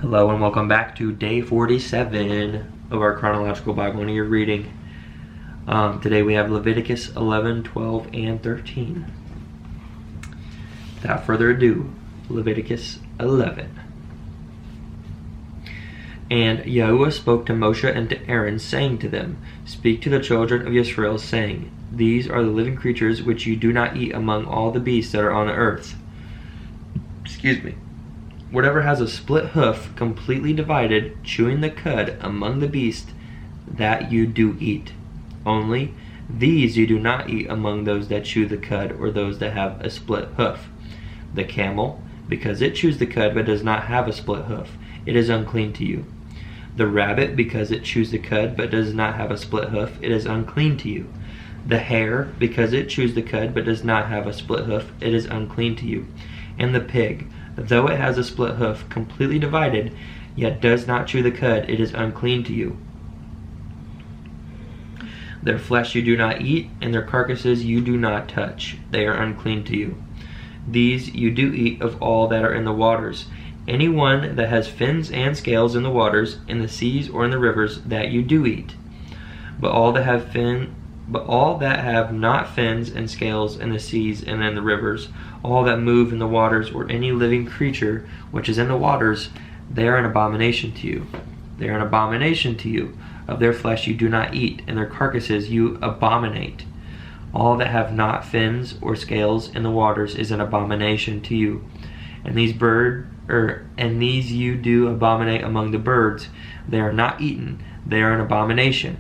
Hello and welcome back to day 47 of our Chronological Bible in a Year reading. Today we have Leviticus 11, 12, and 13. Without further ado, Leviticus 11. And Yahuwah spoke to Moshe and to Aaron, saying to them, Speak to the children of Israel, saying, These are the living creatures which you do not eat among all the beasts that are on the earth. Whatever has a split hoof, completely divided, chewing the cud among the beasts, that you do eat. Only these you do not eat among those that chew the cud, or those that have a split hoof. The camel, because it chews the cud but does not have a split hoof, it is unclean to you. The rabbit, because it chews the cud but does not have a split hoof, it is unclean to you. The hare, because it chews the cud but does not have a split hoof, it is unclean to you. And the pig, though it has a split hoof, completely divided, yet does not chew the cud, it is unclean to you. Their flesh you do not eat, and their carcasses you do not touch. They are unclean to you. These you do eat of all that are in the waters. Any one that has fins and scales in the waters, in the seas or in the rivers, that you do eat. But all that have not fins and scales in the seas and in the rivers, all that move in the waters, or any living creature which is in the waters, they are an abomination to you. They are an abomination to you. Of their flesh you do not eat, and their carcasses you abominate. All that have not fins or scales in the waters is an abomination to you. And these you do abominate among the birds. They are not eaten. They are an abomination.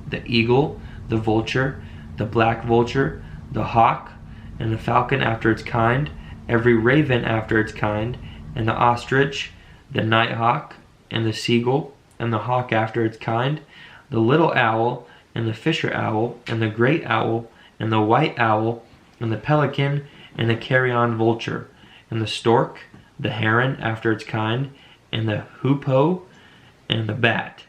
The eagle, the vulture, the black vulture, the hawk, and the falcon after its kind, every raven after its kind, and the ostrich, the nighthawk, and the seagull, and the hawk after its kind, the little owl, and the fisher owl, and the great owl, and the white owl, and the pelican, and the carrion vulture, and the stork, the heron after its kind, and the hoopoe, and the bat.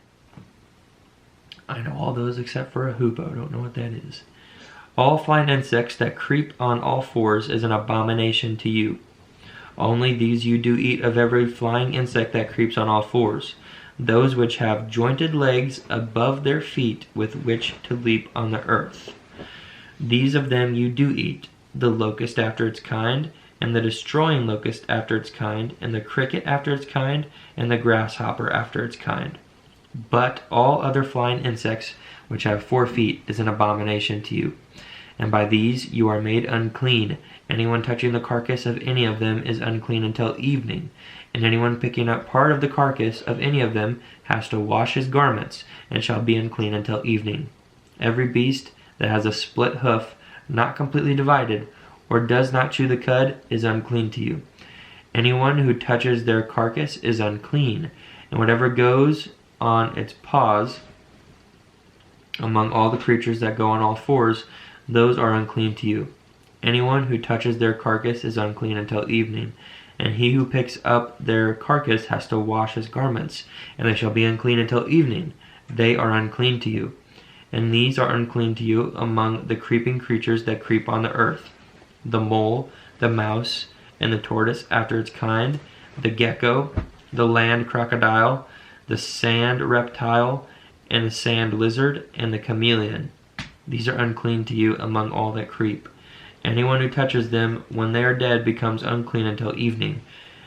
I know all those except for a hoopoe. I don't know what that is. All flying insects that creep on all fours is an abomination to you. Only these you do eat of every flying insect that creeps on all fours, those which have jointed legs above their feet with which to leap on the earth. These of them you do eat, the locust after its kind, and the destroying locust after its kind, and the cricket after its kind, and the grasshopper after its kind. But all other flying insects which have 4 feet is an abomination to you. And by these you are made unclean. Anyone touching the carcass of any of them is unclean until evening. And anyone picking up part of the carcass of any of them has to wash his garments, and shall be unclean until evening. Every beast that has a split hoof, not completely divided, or does not chew the cud, is unclean to you. Anyone who touches their carcass is unclean, and whatever goes on its paws among all the creatures that go on all fours, those are unclean to you. Anyone who touches their carcass is unclean until evening, and he who picks up their carcass has to wash his garments, and they shall be unclean until evening. They are unclean to you. And these are unclean to you among the creeping creatures that creep on the earth: the mole, the mouse, and the tortoise after its kind, the gecko, the land crocodile, the sand reptile, and the sand lizard, and the chameleon. These are unclean to you among all that creep. Anyone who touches them when they are dead becomes unclean until evening.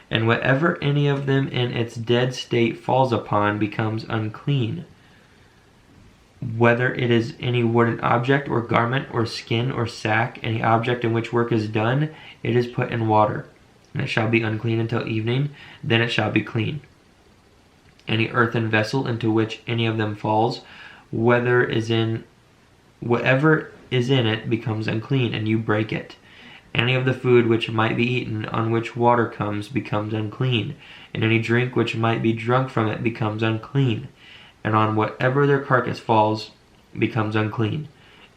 And whatever any of them in its dead state falls upon becomes unclean. Whether it is any wooden object or garment or skin or sack, any object in which work is done, it is put in water. And it shall be unclean until evening, then it shall be clean. Any earthen vessel into which any of them falls, whatever is in it becomes unclean, and you break it. Any of the food which might be eaten, on which water comes, becomes unclean, and any drink which might be drunk from it becomes unclean, and on whatever their carcass falls becomes unclean.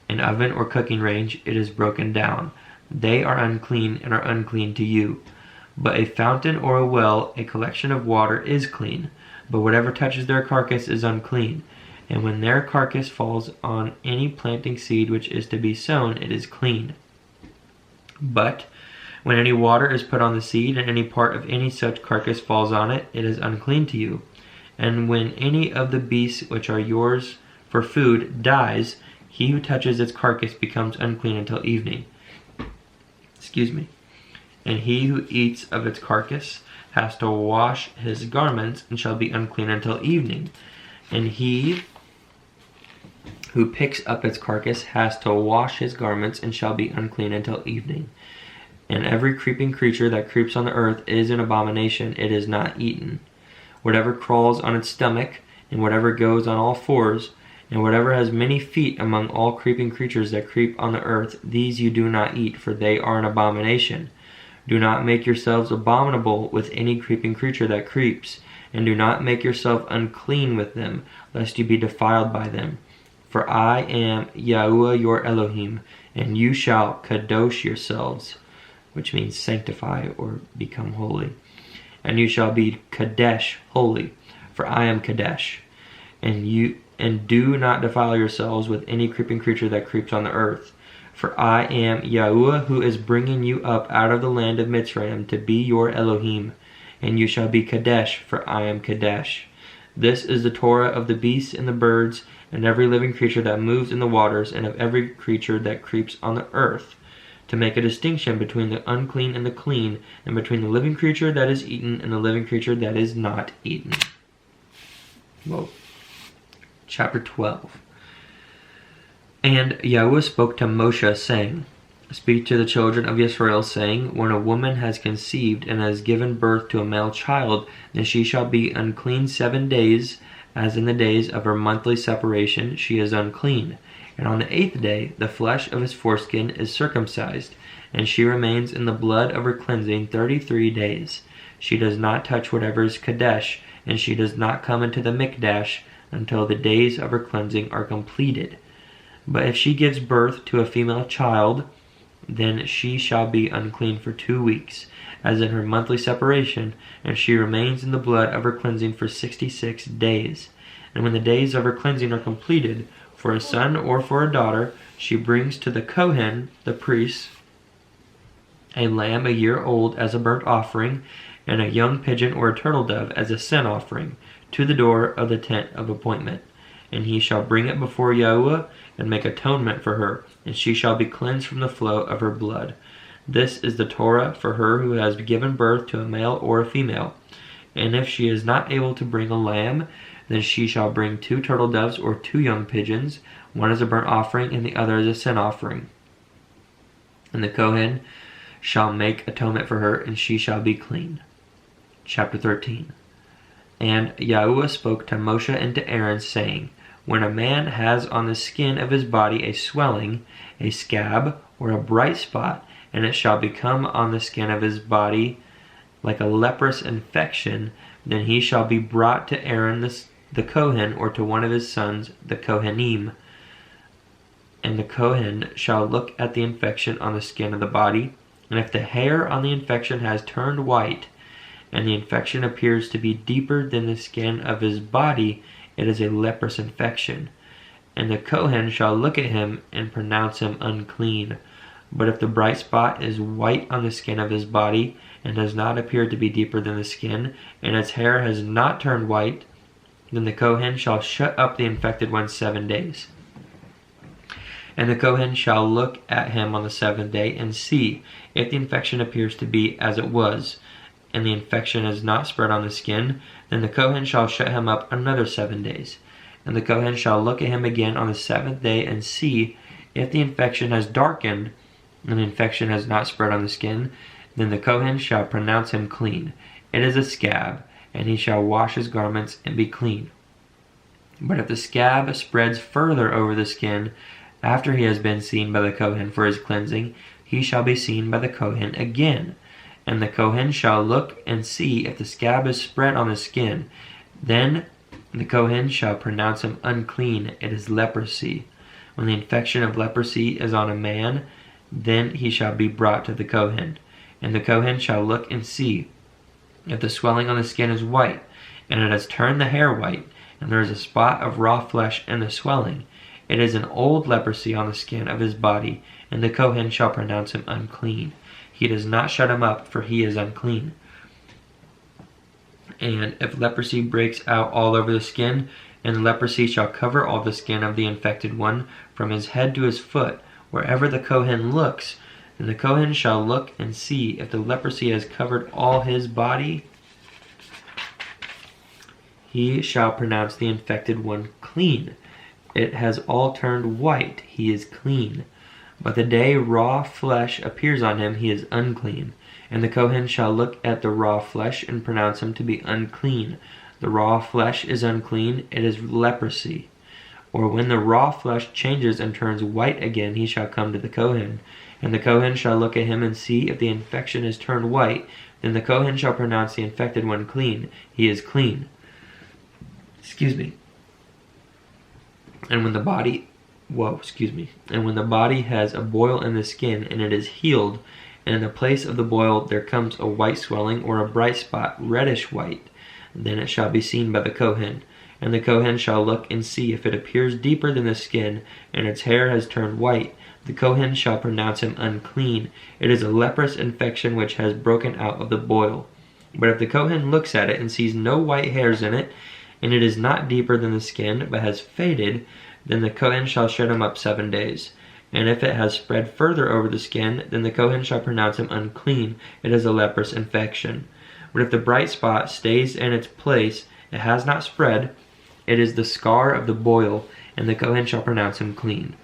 In oven or cooking range it is broken down. They are unclean and are unclean to you. But a fountain or a well, a collection of water, is clean. But whatever touches their carcass is unclean. And when their carcass falls on any planting seed which is to be sown, it is clean. But When any water is put on the seed, and any part of any such carcass falls on it, it is unclean to you. And when any of the beasts which are yours for food dies, he who touches its carcass becomes unclean until evening. And he who eats of its carcass has to wash his garments, and shall be unclean until evening. And he who picks up its carcass has to wash his garments, and shall be unclean until evening. And every creeping creature that creeps on the earth is an abomination. It is not eaten. Whatever crawls on its stomach, and whatever goes on all fours, and whatever has many feet among all creeping creatures that creep on the earth, these you do not eat, for they are an abomination. Do not make yourselves abominable with any creeping creature that creeps, and do not make yourself unclean with them, lest you be defiled by them. For I am Yahuwah your Elohim, and you shall kadosh yourselves, which means sanctify or become holy. And you shall be kadesh, holy, for I am kadesh. And do not defile yourselves with any creeping creature that creeps on the earth. For I am Yahuwah, who is bringing you up out of the land of Mitzrayim to be your Elohim. And you shall be kadesh, for I am kadesh. This is the Torah of the beasts and the birds, and every living creature that moves in the waters, and of every creature that creeps on the earth, to make a distinction between the unclean and the clean, and between the living creature that is eaten and the living creature that is not eaten. Whoa. Chapter 12. And Yahuwah spoke to Moshe, saying, Speak to the children of Israel, saying, When a woman has conceived and has given birth to a male child, then she shall be unclean 7 days, as in the days of her monthly separation she is unclean. And on the 8th day the flesh of his foreskin is circumcised, and she remains in the blood of her cleansing 33 days. She does not touch whatever is kadesh, and she does not come into the mikdash until the days of her cleansing are completed. But if she gives birth to a female child, then she shall be unclean for 2 weeks, as in her monthly separation, and she remains in the blood of her cleansing for 66 days. And when the days of her cleansing are completed, for a son or for a daughter, she brings to the Kohen, the priest, a lamb a year old as a burnt offering, and a young pigeon or a turtle dove as a sin offering, to the door of the tent of appointment. And he shall bring it before Yahuwah, and make atonement for her, and she shall be cleansed from the flow of her blood. This is the Torah for her who has given birth to a male or a female. And if she is not able to bring a lamb, then she shall bring 2 turtle doves or 2 young pigeons, one as a burnt offering and the other as a sin offering. And the Kohen shall make atonement for her, and she shall be clean. Chapter 13. And Yahuwah spoke to Moshe and to Aaron, saying, When a man has on the skin of his body a swelling, a scab, or a bright spot, and it shall become on the skin of his body like a leprous infection, then he shall be brought to Aaron the Kohen, or to one of his sons, the Kohanim. And the Kohen shall look at the infection on the skin of the body, and if the hair on the infection has turned white, and the infection appears to be deeper than the skin of his body, it is a leprous infection. And the Kohen shall look at him and pronounce him unclean. But if the bright spot is white on the skin of his body, and does not appear to be deeper than the skin, and its hair has not turned white, then the Kohen shall shut up the infected one 7 days. And the Kohen shall look at him on the 7th day, and see if the infection appears to be as it was, and the infection is not spread on the skin, then the Kohen shall shut him up another 7 days. And the Kohen shall look at him again on the 7th day, and see if the infection has darkened, and the infection has not spread on the skin, then the Kohen shall pronounce him clean. It is a scab, and he shall wash his garments and be clean. But if the scab spreads further over the skin, after he has been seen by the Kohen for his cleansing, he shall be seen by the Kohen again. And the Kohen shall look and see if the scab is spread on the skin. Then the Kohen shall pronounce him unclean. It is leprosy. When the infection of leprosy is on a man, then he shall be brought to the Kohen. And the Kohen shall look and see if the swelling on the skin is white, and it has turned the hair white, and there is a spot of raw flesh in the swelling. It is an old leprosy on the skin of his body, and the Kohen shall pronounce him unclean. he does not shut him up, for he is unclean. And if leprosy breaks out all over the skin, and the leprosy shall cover all the skin of the infected one, from his head to his foot, wherever the Kohen looks, then the Kohen shall look and see if the leprosy has covered all his body. He shall pronounce the infected one clean. It has all turned white, he is clean. But the day raw flesh appears on him, he is unclean. And the Kohen shall look at the raw flesh and pronounce him to be unclean. The raw flesh is unclean, it is leprosy. Or when the raw flesh changes and turns white again, he shall come to the Kohen. And the Kohen shall look at him and see if the infection is turned white. Then the Kohen shall pronounce the infected one clean. He is clean. And when the body has a boil in the skin, and it is healed, and in the place of the boil there comes a white swelling or a bright spot, reddish white, then it shall be seen by the Kohen. And the Kohen shall look and see if it appears deeper than the skin, and its hair has turned white. The Kohen shall pronounce him unclean. It is a leprous infection which has broken out of the boil. But if the Kohen looks at it and sees no white hairs in it, and it is not deeper than the skin, but has faded, then the Kohen shall shut him up 7 days. And if it has spread further over the skin, then the Kohen shall pronounce him unclean. It is a leprous infection. But if the bright spot stays in its place, it has not spread, it is the scar of the boil, and the Kohen shall pronounce him clean.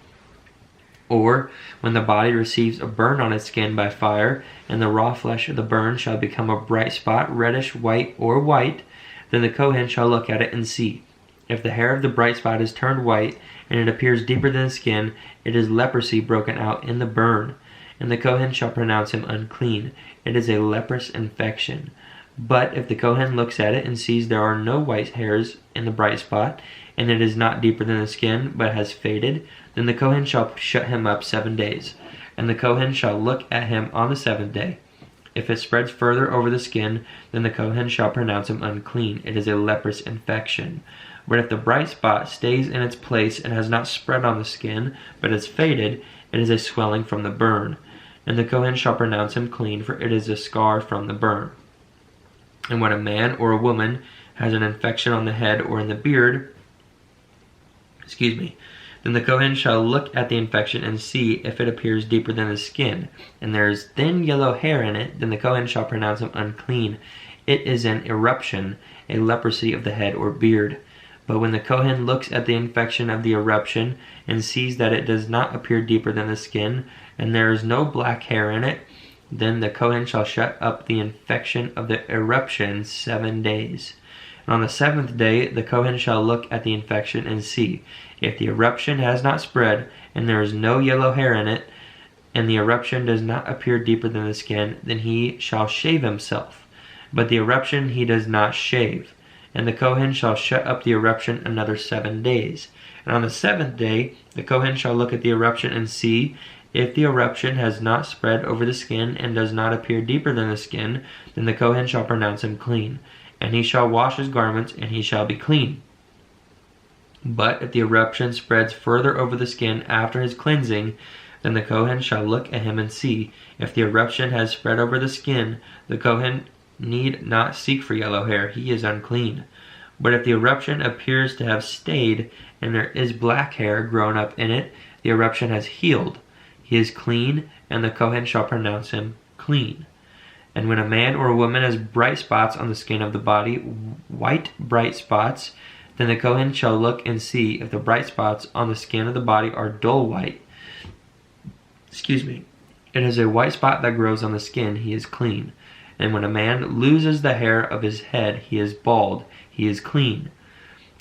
Or, when the body receives a burn on its skin by fire, and the raw flesh of the burn shall become a bright spot, reddish, white, or white, then the Kohen shall look at it and see. If the hair of the bright spot is turned white, and it appears deeper than the skin, it is leprosy broken out in the burn. And the Kohen shall pronounce him unclean. It is a leprous infection. But if the Kohen looks at it and sees there are no white hairs in the bright spot, and it is not deeper than the skin, but has faded, then the Kohen shall shut him up 7 days. And the Kohen shall look at him on the 7th day. If it spreads further over the skin, then the Kohen shall pronounce him unclean. It is a leprous infection. But if the bright spot stays in its place and has not spread on the skin, but has faded, it is a swelling from the burn. And the Kohen shall pronounce him clean, for it is a scar from the burn. And when a man or a woman has an infection on the head or in the beard, then the Kohen shall look at the infection and see if it appears deeper than the skin, and there is thin yellow hair in it, then the Kohen shall pronounce him unclean. It is an eruption, a leprosy of the head or beard. But when the Kohen looks at the infection of the eruption and sees that it does not appear deeper than the skin, and there is no black hair in it, then the Kohen shall shut up the infection of the eruption 7 days. And on the 7th day the Kohen shall look at the infection and see. If the eruption has not spread, and there is no yellow hair in it, and the eruption does not appear deeper than the skin, then he shall shave himself. But the eruption he does not shave. And the Kohen shall shut up the eruption another 7 days. And on the 7th day the Kohen shall look at the eruption and see. If the eruption has not spread over the skin and does not appear deeper than the skin, then the Kohen shall pronounce him clean. And he shall wash his garments, and he shall be clean. But if the eruption spreads further over the skin after his cleansing, then the Kohen shall look at him and see. If the eruption has spread over the skin, the Kohen need not seek for yellow hair, he is unclean. But if the eruption appears to have stayed, and there is black hair grown up in it, the eruption has healed. He is clean, and the Kohen shall pronounce him clean. And when a man or a woman has bright spots on the skin of the body, white bright spots, then the Kohen shall look and see if the bright spots on the skin of the body are dull white. It is a white spot that grows on the skin, he is clean. And when a man loses the hair of his head, he is bald, he is clean.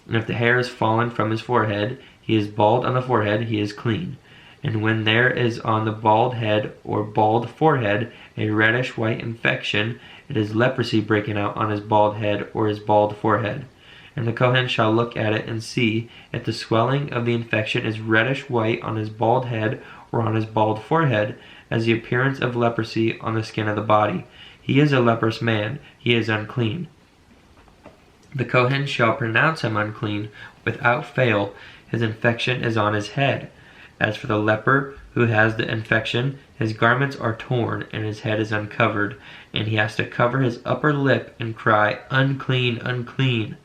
And if the hair is fallen from his forehead, he is bald on the forehead, he is clean. And when there is on the bald head or bald forehead a reddish white infection, it is leprosy breaking out on his bald head or his bald forehead. And the Kohen shall look at it and see if the swelling of the infection is reddish white on his bald head or on his bald forehead, as the appearance of leprosy on the skin of the body. He is a leprous man, he is unclean. The Kohen shall pronounce him unclean without fail. His infection is on his head. As for the leper who has the infection, his garments are torn and his head is uncovered, and he has to cover his upper lip and cry, 'Unclean, unclean.'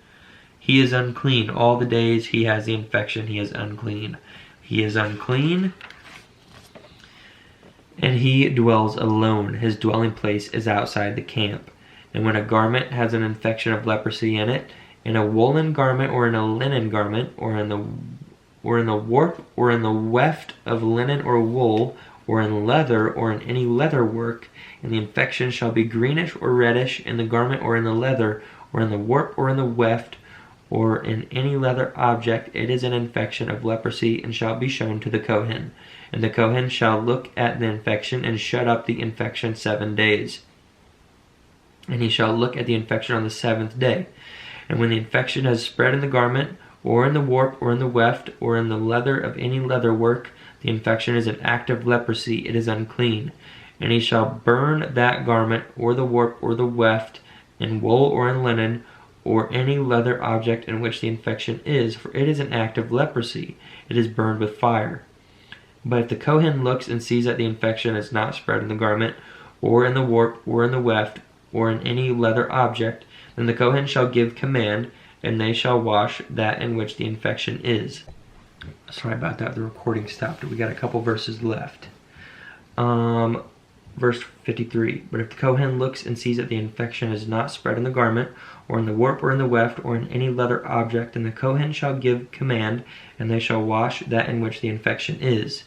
He is unclean all the days he has the infection. He is unclean. He is unclean, and he dwells alone. His dwelling place is outside the camp. And when a garment has an infection of leprosy in it, in a woolen garment or in a linen garment, or in the warp or in the weft of linen or wool, or in leather or in any leather work, and the infection shall be greenish or reddish in the garment or in the leather, or in the warp or in the weft, or in any leather object, it is an infection of leprosy, and shall be shown to the Kohen. And the Kohen shall look at the infection and shut up the infection 7 days. And he shall look at the infection on the 7th day. And when the infection has spread in the garment, or in the warp, or in the weft, or in the leather of any leather work, the infection is an act of leprosy, it is unclean. And he shall burn that garment, or the warp, or the weft, in wool or in linen, or any leather object in which the infection is, for it is an act of leprosy, it is burned with fire. But if the Kohen looks and sees that the infection is not spread in the garment, or in the warp, or in the weft, or in any leather object, then the Kohen shall give command, and they shall wash that in which the infection is. Sorry about that, the recording stopped. We got a couple verses left. Verse 53. But if the Kohen looks and sees that the infection is not spread in the garment, or in the warp, or in the weft, or in any leather object, then the Kohen shall give command, and they shall wash that in which the infection is.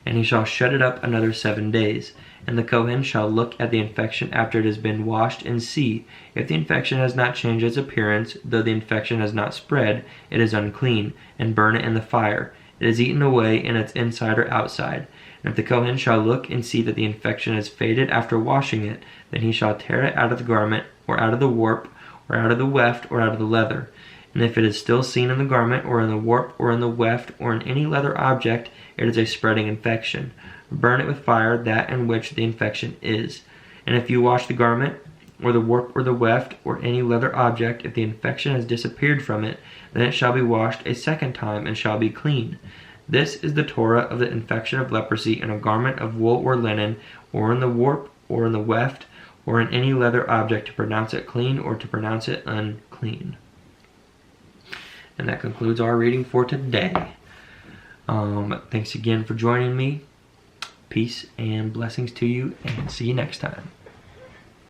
And he shall shut it up another 7 days. And the Kohen shall look at the infection after it has been washed, and see, if the infection has not changed its appearance, though the infection has not spread, it is unclean, and burn it in the fire. It is eaten away in its inside or outside. And if the Kohen shall look and see that the infection has faded after washing it, then he shall tear it out of the garment, or out of the warp, or out of the weft, or out of the leather. And if it is still seen in the garment, or in the warp, or in the weft, or in any leather object, it is a spreading infection. Burn it with fire, that in which the infection is. And if you wash the garment, or the warp, or the weft, or any leather object, if the infection has disappeared from it, then it shall be washed a 2nd time, and shall be clean. This is the Torah of the infection of leprosy in a garment of wool or linen, or in the warp, or in the weft, or in any leather object, to pronounce it clean or to pronounce it unclean. And that concludes our reading for today. Thanks again for joining me. Peace and blessings to you, and see you next time.